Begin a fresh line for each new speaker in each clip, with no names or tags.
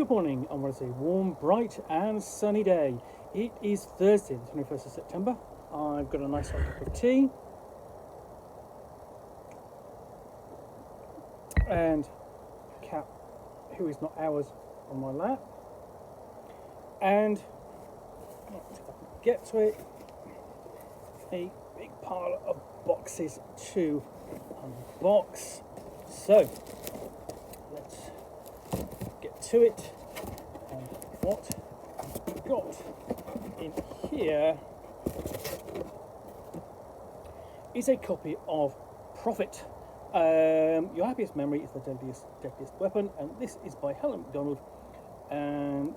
Good morning on what I say, warm, bright and sunny day. It is Thursday, the 21st of September. I've got a nice hot cup of tea and a cat who is not ours on my lap. And if I can get to it, a big pile of boxes to unbox. So let's get to it. And what I've got in here is a copy of Prophet. Your happiest memory is the deadliest weapon, and this is by Helen Macdonald and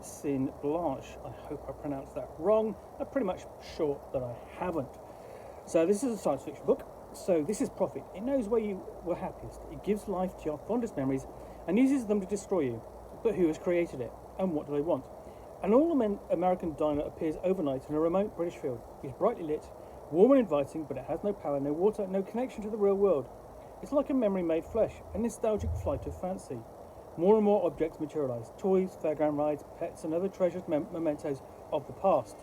Blaché. I hope I pronounced that wrong. I'm pretty much sure that I haven't. So this is a science fiction book. So this is Prophet. It knows where you were happiest. It gives life to your fondest memories and uses them to destroy you. But who has created it? And what do they want? An all-American diner appears overnight in a remote British field. It's brightly lit, warm and inviting, but it has no power, no water, no connection to the real world. It's like a memory made flesh, a nostalgic flight of fancy. More and more objects materialise. Toys, fairground rides, pets and other treasured mementos of the past.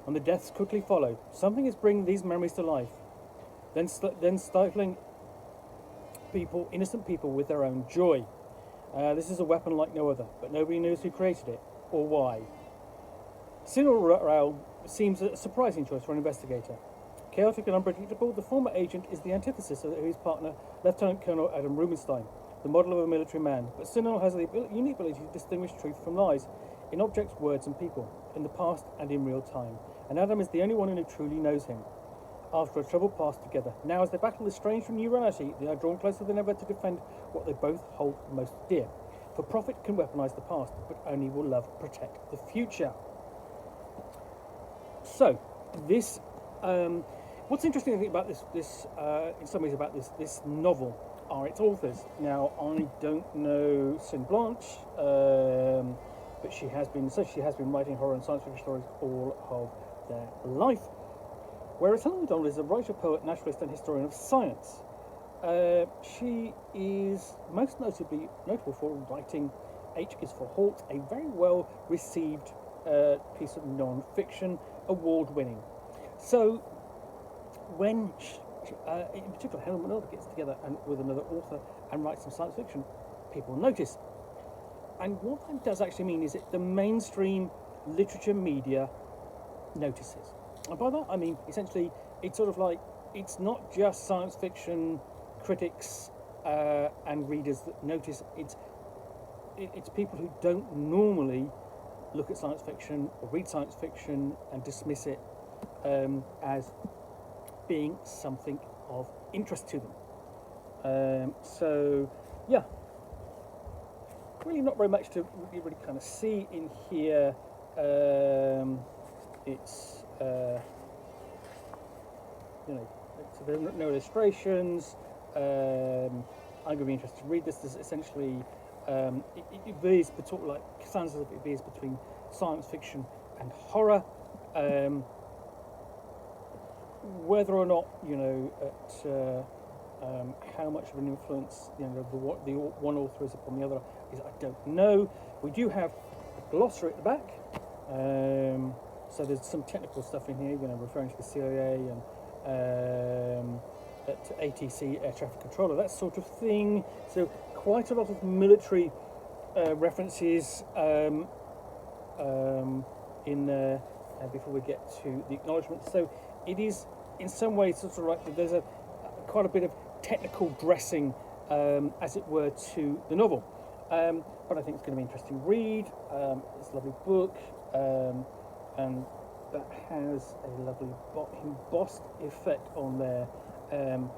And the deaths quickly follow. Something is bringing these memories to life. Then stifling innocent people with their own joy. This is a weapon like no other, but nobody knows who created it or why. Sinal seems a surprising choice for an investigator. Chaotic and unpredictable, the former agent is the antithesis of his partner, Lieutenant Colonel Adam Rubinstein, the model of a military man. But Sinal has the unique ability to distinguish truth from lies, in objects, words and people, in the past and in real time. And Adam is the only one who truly knows him. After a troubled past together, now as they battle this strange new reality, they are drawn closer than ever to defend what they both hold most dear. For Prophet can weaponize the past, but only will love protect the future. So, this, what's interesting I think about this in some ways about this novel are its authors. Now, I don't know Blaché, but she has been writing horror and science fiction stories all of their life. Whereas Helen Macdonald is a writer, poet, naturalist and historian of science. She is most notable for writing H is for Halt, a very well received piece of non-fiction, award-winning. So when in particular Helen Macdonald gets together with another author and writes some science fiction, people notice. And what that does actually mean is that the mainstream literature media notices. And by that I mean essentially it's sort of like it's not just science fiction critics and readers that notice. It's people who don't normally look at science fiction or read science fiction and dismiss it as being something of interest to them. So yeah, really not very much to really kind of see in here. It's there are no illustrations. I'm going to be interested to read this. This essentially it veers between, like, sounds as if it veers between science fiction and horror. Whether or not how much of an influence the one author is upon the other is I don't know. We do have a glossary at the back. So there's some technical stuff in here, referring to the CIA and ATC, air traffic controller, that sort of thing. So quite a lot of military references in there before we get to the acknowledgements. So it is in some ways sort of like there's quite a bit of technical dressing, as it were, to the novel. But I think it's going to be an interesting read. It's a lovely book. And that has a lovely embossed effect on there. And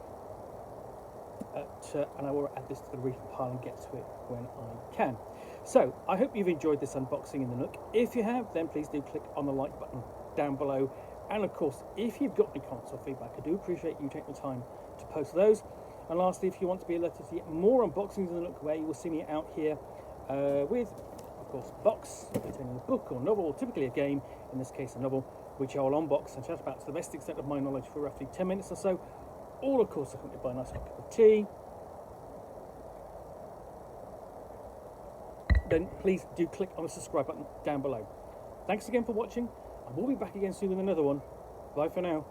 I will add this to the reading pile and get to it when I can. So I hope you've enjoyed this unboxing in the Nook. If you have, then please do click on the like button down below. And of course, if you've got any comments or feedback, I do appreciate you taking the time to post those. And lastly, if you want to be alerted to get more unboxings in the Nook, where you will see me out here with, of course, a box containing a book or novel, or typically a game, in this case a novel, which I will unbox and chat about to the best extent of my knowledge for roughly 10 minutes or so, all of course accompanied by a nice hot cup of tea. then please do click on the subscribe button down below. Thanks again for watching, and we'll be back again soon with another one. Bye for now.